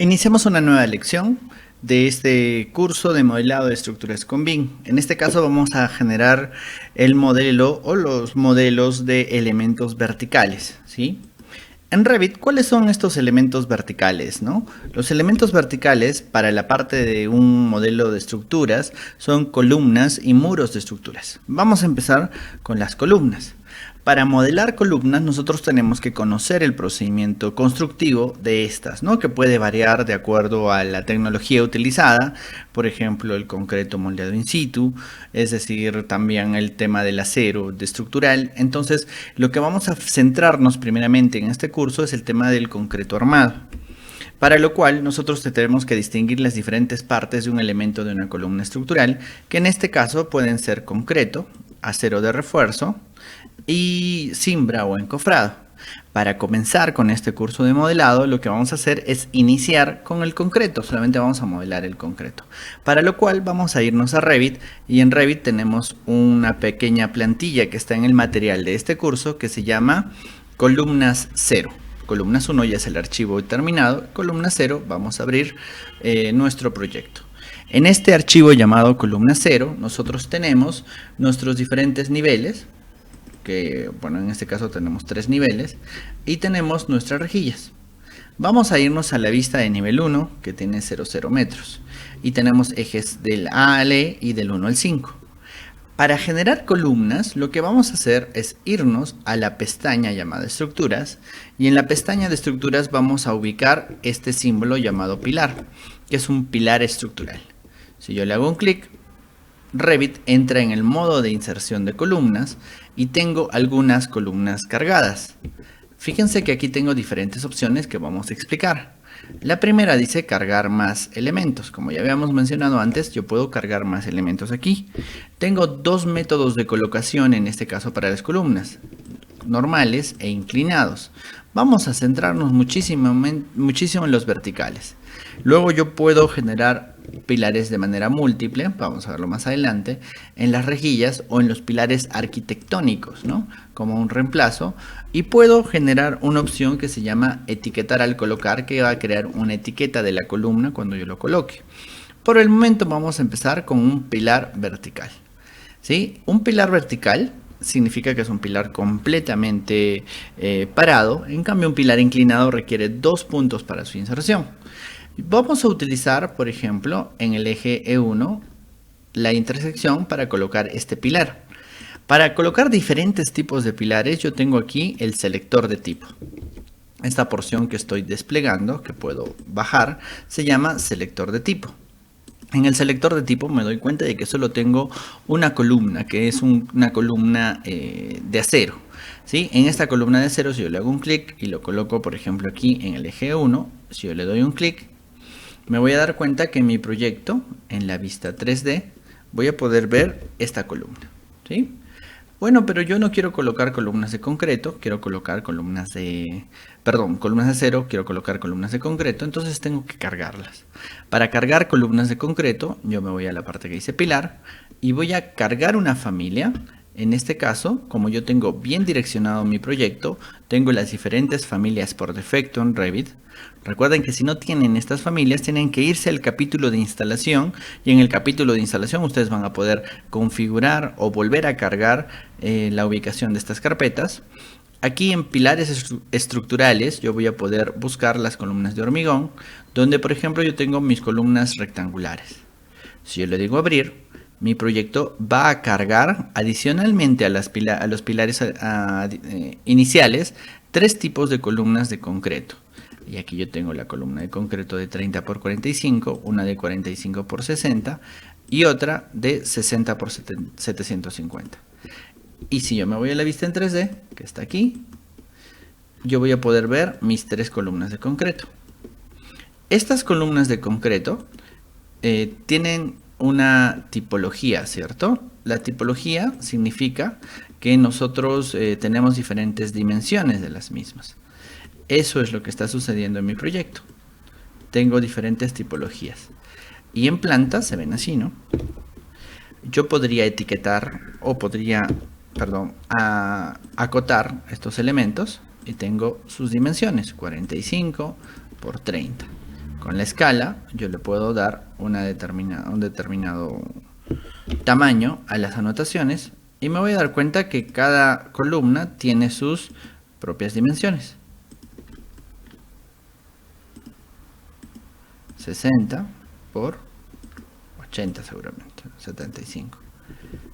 Iniciamos una nueva lección de este curso de modelado de estructuras con BIM. En este caso vamos a generar el modelo o los modelos de elementos verticales, ¿sí? En Revit, ¿cuáles son estos elementos verticales, no? Los elementos verticales para la parte de un modelo de estructuras son columnas y muros de estructuras. Vamos a empezar con las columnas. Para modelar columnas nosotros tenemos que conocer el procedimiento constructivo de estas, ¿no? Que puede variar de acuerdo a la tecnología utilizada, por ejemplo el concreto moldeado in situ, es decir, también el tema del acero de estructural. Entonces lo que vamos a centrarnos primeramente en este curso es el tema del concreto armado, para lo cual nosotros tenemos que distinguir las diferentes partes de un elemento de una columna estructural, que en este caso pueden ser concreto, acero de refuerzo y cimbra o encofrado. Para comenzar con este curso de modelado, lo que vamos a hacer es iniciar con el concreto, solamente vamos a modelar el concreto. Para lo cual vamos a irnos a Revit, y en Revit tenemos una pequeña plantilla que está en el material de este curso que se llama columnas 0. Columnas 1 ya es el archivo terminado, columna 0 vamos a abrir nuestro proyecto. En este archivo llamado columna 0 nosotros tenemos nuestros diferentes niveles, que bueno, en este caso tenemos 3 niveles, y tenemos nuestras rejillas. Vamos a irnos a la vista de nivel 1, que tiene 0,0 metros, y tenemos ejes del A al E y del 1 al 5. Para generar columnas, lo que vamos a hacer es irnos a la pestaña llamada estructuras, y en la pestaña de estructuras vamos a ubicar este símbolo llamado pilar, que es un pilar estructural. Si yo le hago un clic, Revit entra en el modo de inserción de columnas y tengo algunas columnas cargadas. Fíjense que aquí tengo diferentes opciones que vamos a explicar. La primera dice cargar más elementos. Como ya habíamos mencionado antes, yo puedo cargar más elementos aquí. Tengo dos métodos de colocación en este caso para las columnas, normales e inclinados. Vamos a centrarnos muchísimo en los verticales. Luego yo puedo generar pilares de manera múltiple, vamos a verlo más adelante, en las rejillas o en los pilares arquitectónicos, ¿no? Como un reemplazo, y puedo generar una opción que se llama etiquetar al colocar, que va a crear una etiqueta de la columna cuando yo lo coloque. Por el momento vamos a empezar con un pilar vertical, ¿sí? Un pilar vertical significa que es un pilar completamente parado. En cambio, un pilar inclinado requiere 2 puntos para su inserción. Vamos a utilizar, por ejemplo, en el eje E1 la intersección para colocar este pilar. Para colocar diferentes tipos de pilares, yo tengo aquí el selector de tipo. Esta porción que estoy desplegando, que puedo bajar, se llama selector de tipo. En el selector de tipo me doy cuenta de que solo tengo una columna, que es una columna de acero, ¿sí? En esta columna de acero, si yo le hago un clic y lo coloco, por ejemplo, aquí en el eje 1, si yo le doy un clic, me voy a dar cuenta que en mi proyecto, en la vista 3D, voy a poder ver esta columna, ¿sí? Bueno, pero yo no quiero colocar columnas de concreto, quiero colocar columnas de acero, quiero colocar columnas de concreto, entonces tengo que cargarlas. Para cargar columnas de concreto, yo me voy a la parte que dice pilar y voy a cargar una familia. En este caso, como yo tengo bien direccionado mi proyecto, tengo las diferentes familias por defecto en Revit. Recuerden que si no tienen estas familias, tienen que irse al capítulo de instalación, y en el capítulo de instalación ustedes van a poder configurar o volver a cargar la ubicación de estas carpetas. Aquí en pilares estructurales yo voy a poder buscar las columnas de hormigón, donde por ejemplo yo tengo mis columnas rectangulares. Si yo le digo abrir, mi proyecto va a cargar adicionalmente a los pilares iniciales 3 tipos de columnas de concreto. Y aquí yo tengo la columna de concreto de 30 por 45, una de 45 por 60 y otra de 60 por 750. Y si yo me voy a la vista en 3D, que está aquí, yo voy a poder ver mis 3 columnas de concreto. Estas columnas de concreto tienen una tipología, ¿cierto? La tipología significa que nosotros tenemos diferentes dimensiones de las mismas. Eso es lo que está sucediendo en mi proyecto. Tengo diferentes tipologías. Y en planta se ven así, ¿no? Yo podría etiquetar o podría, acotar estos elementos y tengo sus dimensiones, 45 por 30. Con la escala yo le puedo dar un determinado tamaño a las anotaciones y me voy a dar cuenta que cada columna tiene sus propias dimensiones. 60 por 80 seguramente, 75.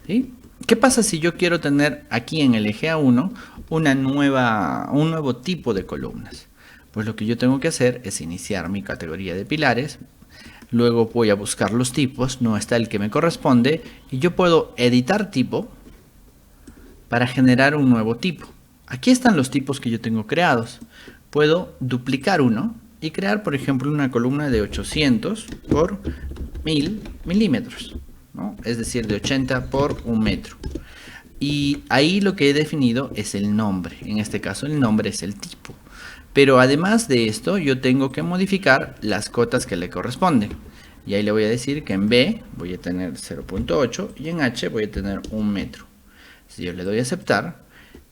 ¿Sí? ¿Qué pasa si yo quiero tener aquí en el eje A1 un nuevo tipo de columnas? Pues lo que yo tengo que hacer es iniciar mi categoría de pilares, luego voy a buscar los tipos, no está el que me corresponde, y yo puedo editar tipo para generar un nuevo tipo. Aquí están los tipos que yo tengo creados. Puedo duplicar uno y crear, por ejemplo, una columna de 800 por 1000 milímetros, ¿no? Es decir, de 80 por 1 metro. Y ahí lo que he definido es el nombre. En este caso, el nombre es el tipo. Pero además de esto, yo tengo que modificar las cotas que le corresponden. Y ahí le voy a decir que en B voy a tener 0.8 y en H voy a tener 1 metro. Si yo le doy a aceptar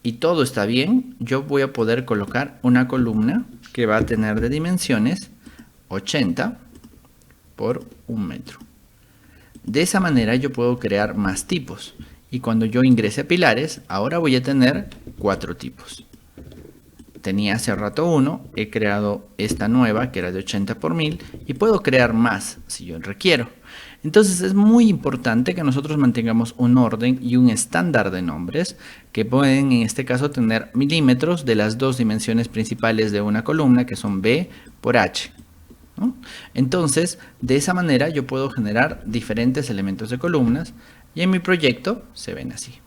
y todo está bien, yo voy a poder colocar una columna que va a tener de dimensiones 80 por 1 metro. De esa manera yo puedo crear más tipos. Y cuando yo ingrese a pilares, ahora voy a tener 4 tipos. Tenía hace rato uno, he creado esta nueva que era de 80 por 1000 y puedo crear más si yo requiero. Entonces es muy importante que nosotros mantengamos un orden y un estándar de nombres que pueden en este caso tener milímetros de las dos dimensiones principales de una columna que son B por H, ¿no? Entonces de esa manera yo puedo generar diferentes elementos de columnas y en mi proyecto se ven así.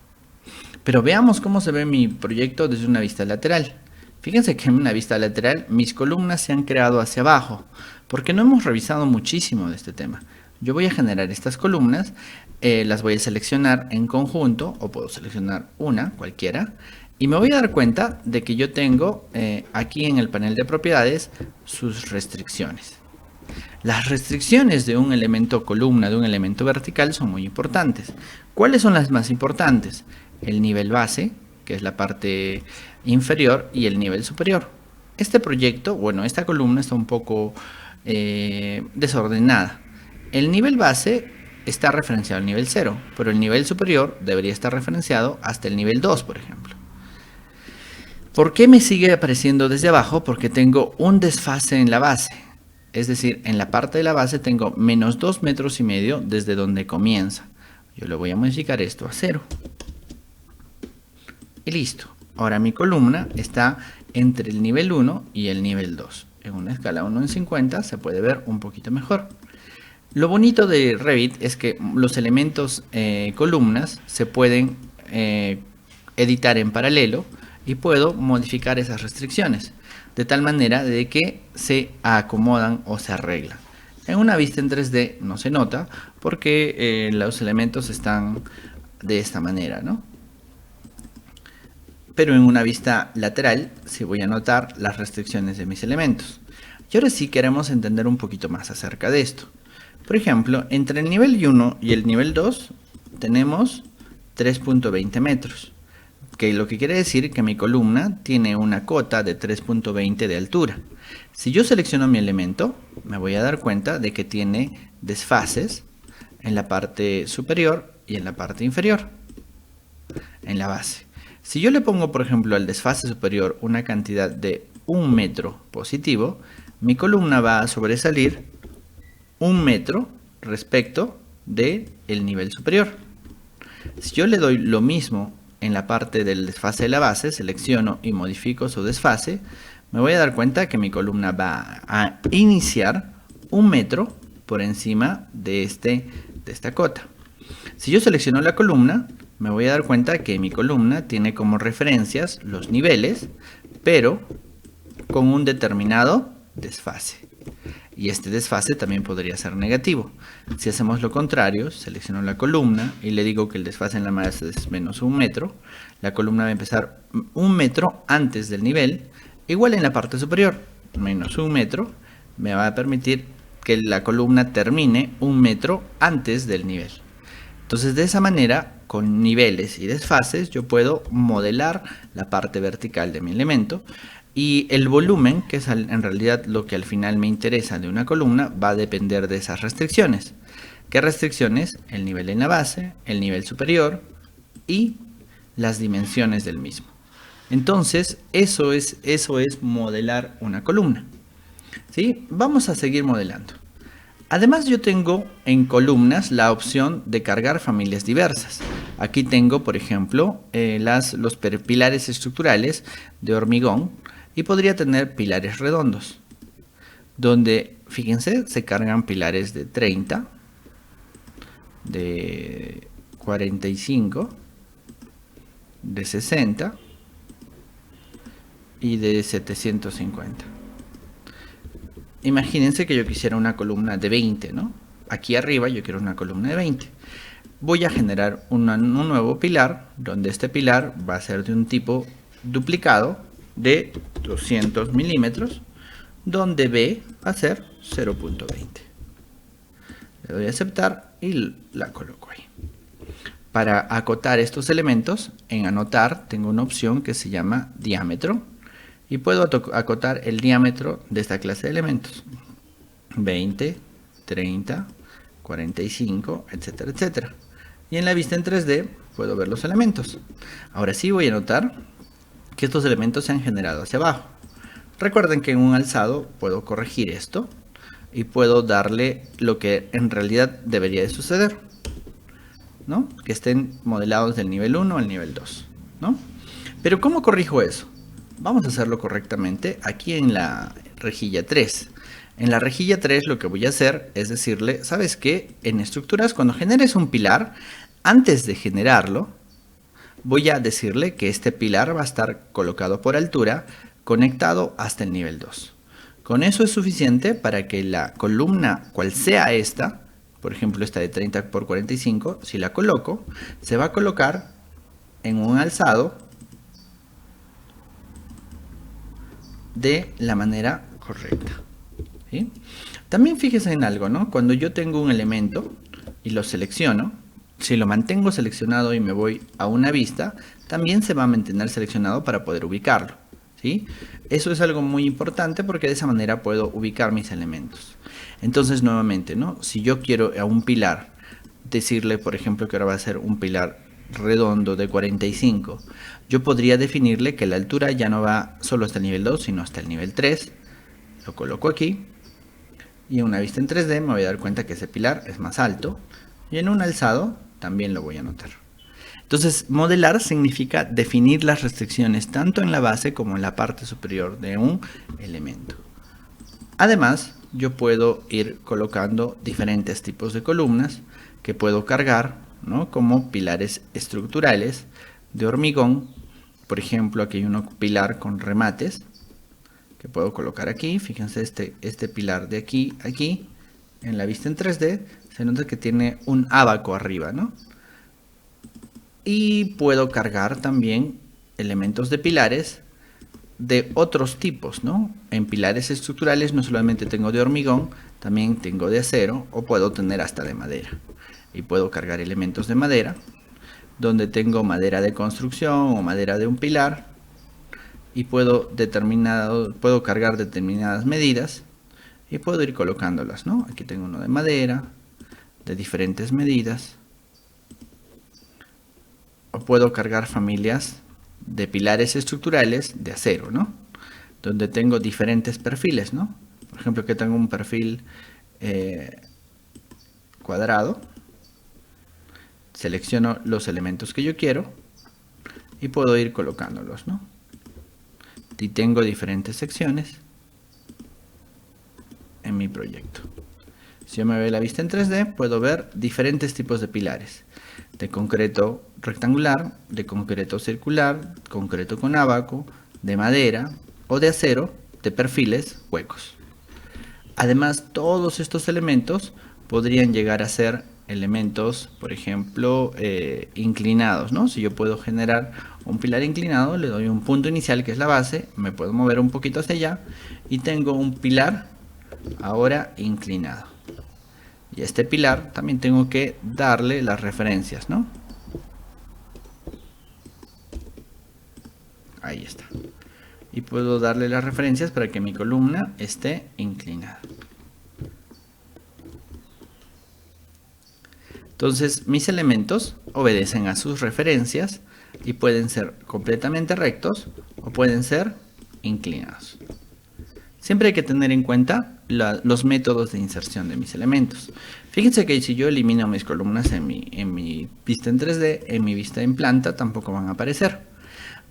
Pero veamos cómo se ve mi proyecto desde una vista lateral. Fíjense que en una vista lateral mis columnas se han creado hacia abajo, porque no hemos revisado muchísimo de este tema. Yo voy a generar estas columnas, las voy a seleccionar en conjunto, o puedo seleccionar una, cualquiera, y me voy a dar cuenta de que yo tengo aquí en el panel de propiedades sus restricciones. Las restricciones de un elemento columna, de un elemento vertical, son muy importantes. ¿Cuáles son las más importantes? El nivel base, que es la parte inferior, y el nivel superior. Este proyecto, bueno, esta columna está un poco desordenada. El nivel base está referenciado al nivel 0, pero el nivel superior debería estar referenciado hasta el nivel 2, por ejemplo. ¿Por qué me sigue apareciendo desde abajo? Porque tengo un desfase en la base. Es decir, en la parte de la base tengo menos 2,5 metros desde donde comienza. Yo le voy a modificar esto a 0. Y listo. Ahora mi columna está entre el nivel 1 y el nivel 2. En una escala 1 en 50 se puede ver un poquito mejor. Lo bonito de Revit es que los elementos columnas se pueden editar en paralelo y puedo modificar esas restricciones de tal manera de que se acomodan o se arreglan. En una vista en 3D no se nota porque los elementos están de esta manera, ¿no? Pero en una vista lateral sí voy a notar las restricciones de mis elementos. Y ahora sí queremos entender un poquito más acerca de esto. Por ejemplo, entre el nivel 1 y el nivel 2 tenemos 3.20 metros. Que lo que quiere decir que mi columna tiene una cota de 3.20 de altura. Si yo selecciono mi elemento, me voy a dar cuenta de que tiene desfases en la parte superior y en la parte inferior, en la base. Si yo le pongo, por ejemplo, al desfase superior una cantidad de 1 metro positivo, mi columna va a sobresalir 1 metro respecto del nivel superior. Si yo le doy lo mismo en la parte del desfase de la base, selecciono y modifico su desfase, me voy a dar cuenta que mi columna va a iniciar 1 metro por encima de esta cota. Si yo selecciono la columna, me voy a dar cuenta que mi columna tiene como referencias los niveles, pero con un determinado desfase. Y este desfase también podría ser negativo. Si hacemos lo contrario, selecciono la columna y le digo que el desfase en la base es menos 1 metro, la columna va a empezar 1 metro antes del nivel, igual en la parte superior, menos 1 metro, me va a permitir que la columna termine 1 metro antes del nivel. Entonces de esa manera, con niveles y desfases, yo puedo modelar la parte vertical de mi elemento. Y el volumen, que es en realidad lo que al final me interesa de una columna, va a depender de esas restricciones. ¿Qué restricciones? El nivel en la base, el nivel superior y las dimensiones del mismo. Entonces, eso es modelar una columna. ¿Sí? Vamos a seguir modelando. Además, yo tengo en columnas la opción de cargar familias diversas. Aquí tengo, por ejemplo, los pilares estructurales de hormigón y podría tener pilares redondos, donde, fíjense, se cargan pilares de 30, de 45, de 60 y de 750. Imagínense que yo quisiera una columna de 20, ¿no? Aquí arriba yo quiero una columna de 20. Voy a generar un nuevo pilar, donde este pilar va a ser de un tipo duplicado de 200 milímetros, donde B va a ser 0.20. Le doy a aceptar y la coloco ahí. Para acotar estos elementos, en anotar tengo una opción que se llama diámetro y puedo acotar el diámetro de esta clase de elementos. 20, 30, 45, etcétera, etcétera. Y en la vista en 3D puedo ver los elementos. Ahora sí voy a notar que estos elementos se han generado hacia abajo. Recuerden que en un alzado puedo corregir esto y puedo darle lo que en realidad debería de suceder, ¿no? Que estén modelados del nivel 1 al nivel 2, ¿no? Pero ¿cómo corrijo eso? Vamos a hacerlo correctamente aquí en la rejilla 3. En la rejilla 3 lo que voy a hacer es decirle, ¿sabes qué? En estructuras, cuando generes un pilar, antes de generarlo, voy a decirle que este pilar va a estar colocado por altura, conectado hasta el nivel 2. Con eso es suficiente para que la columna, cual sea esta, por ejemplo esta de 30 por 45, si la coloco, se va a colocar en un alzado de la manera correcta. ¿Sí? También fíjese en algo, ¿no? Cuando yo tengo un elemento y lo selecciono, si lo mantengo seleccionado y me voy a una vista, también se va a mantener seleccionado para poder ubicarlo, ¿sí? Eso es algo muy importante porque de esa manera puedo ubicar mis elementos. Entonces, nuevamente, ¿no? Si yo quiero a un pilar decirle, por ejemplo, que ahora va a ser un pilar redondo de 45, yo podría definirle que la altura ya no va solo hasta el nivel 2, sino hasta el nivel 3. Lo coloco aquí y en una vista en 3D me voy a dar cuenta que ese pilar es más alto y en un alzado también lo voy a notar. Entonces, modelar significa definir las restricciones tanto en la base como en la parte superior de un elemento. Además, yo puedo ir colocando diferentes tipos de columnas que puedo cargar, ¿no? Como pilares estructurales de hormigón. Por ejemplo, aquí hay un pilar con remates que puedo colocar aquí. Fíjense este pilar de aquí, en la vista en 3D, se nota que tiene un ábaco arriba, ¿no? Y puedo cargar también elementos de pilares de otros tipos, ¿no? En pilares estructurales no solamente tengo de hormigón, también tengo de acero o puedo tener hasta de madera. Y puedo cargar elementos de madera, donde tengo madera de construcción o madera de un pilar, y puedo cargar determinadas medidas y puedo ir colocándolas, ¿no? Aquí tengo uno de madera, de diferentes medidas. O puedo cargar familias de pilares estructurales de acero, ¿no? Donde tengo diferentes perfiles, ¿no? Por ejemplo, que tengo un perfil cuadrado. Selecciono los elementos que yo quiero y puedo ir colocándolos, ¿no? Y tengo diferentes secciones en mi proyecto. Si yo me voy a la vista en 3D, puedo ver diferentes tipos de pilares. De concreto rectangular, de concreto circular, concreto con ábaco, de madera o de acero, de perfiles huecos. Además, todos estos elementos podrían llegar a ser elementos, por ejemplo, inclinados, ¿no? Si yo puedo generar un pilar inclinado, le doy un punto inicial que es la base, me puedo mover un poquito hacia allá y tengo un pilar ahora inclinado. Y a este pilar también tengo que darle las referencias, ¿no? Ahí está. y puedo darle las referencias para que mi columna esté inclinada. Entonces mis elementos obedecen a sus referencias y pueden ser completamente rectos o pueden ser inclinados. Siempre hay que tener en cuenta los métodos de inserción de mis elementos. Fíjense que si yo elimino mis columnas en mi vista en 3D, en mi vista en planta tampoco van a aparecer.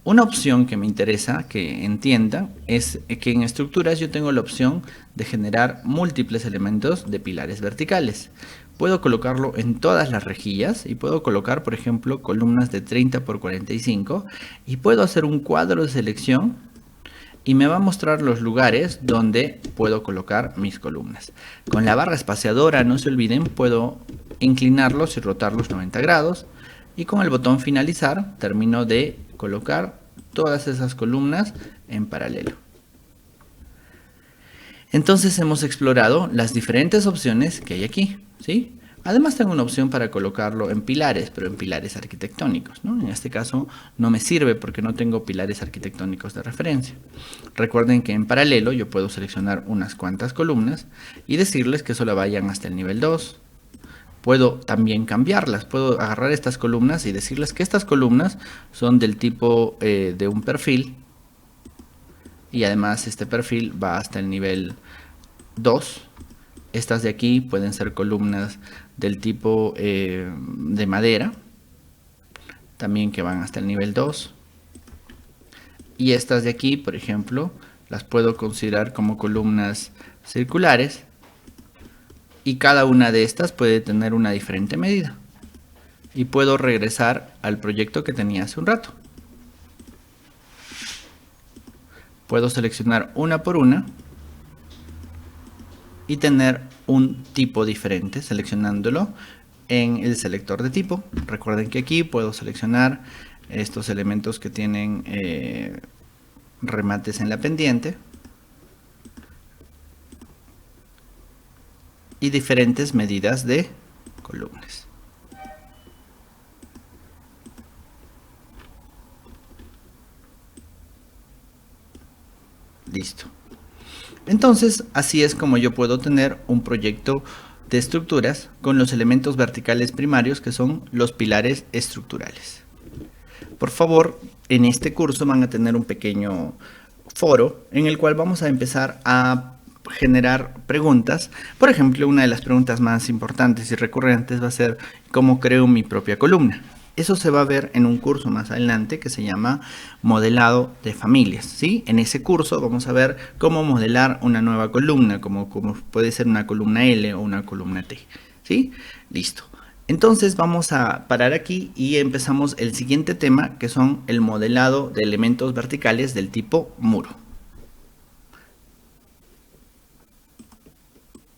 Una opción que me interesa que entiendan es que en estructuras yo tengo la opción de generar múltiples elementos de pilares verticales. Puedo colocarlo en todas las rejillas y puedo colocar, por ejemplo, columnas de 30 por 45 y puedo hacer un cuadro de selección y me va a mostrar los lugares donde puedo colocar mis columnas. Con la barra espaciadora, no se olviden, puedo inclinarlos y rotarlos 90 grados. Y con el botón finalizar, termino de colocar todas esas columnas en paralelo. Entonces hemos explorado las diferentes opciones que hay aquí, ¿sí? Además tengo una opción para colocarlo en pilares, pero en pilares arquitectónicos, ¿no? En este caso no me sirve porque no tengo pilares arquitectónicos de referencia. Recuerden que en paralelo yo puedo seleccionar unas cuantas columnas y decirles que solo vayan hasta el nivel 2. Puedo también cambiarlas, puedo agarrar estas columnas y decirles que estas columnas son del tipo de un perfil y además este perfil va hasta el nivel 2. Estas de aquí pueden ser columnas del tipo de madera, también que van hasta el nivel 2. Y estas de aquí, por ejemplo, las puedo considerar como columnas circulares. Y cada una de estas puede tener una diferente medida. Y puedo regresar al proyecto que tenía hace un rato. Puedo seleccionar una por una y tener un tipo diferente seleccionándolo en el selector de tipo. Recuerden que aquí puedo seleccionar estos elementos que tienen remates en la pendiente y diferentes medidas de columnas. Listo. Entonces, así es como yo puedo tener un proyecto de estructuras con los elementos verticales primarios que son los pilares estructurales. Por favor, en este curso van a tener un pequeño foro en el cual vamos a empezar a generar preguntas. Por ejemplo, una de las preguntas más importantes y recurrentes va a ser ¿cómo creo mi propia columna? Eso se va a ver en un curso más adelante que se llama modelado de familias, ¿sí? En ese curso vamos a ver cómo modelar una nueva columna, como puede ser una columna L o una columna T, ¿sí? Listo. Entonces vamos a parar aquí y empezamos el siguiente tema, que son el modelado de elementos verticales del tipo muro.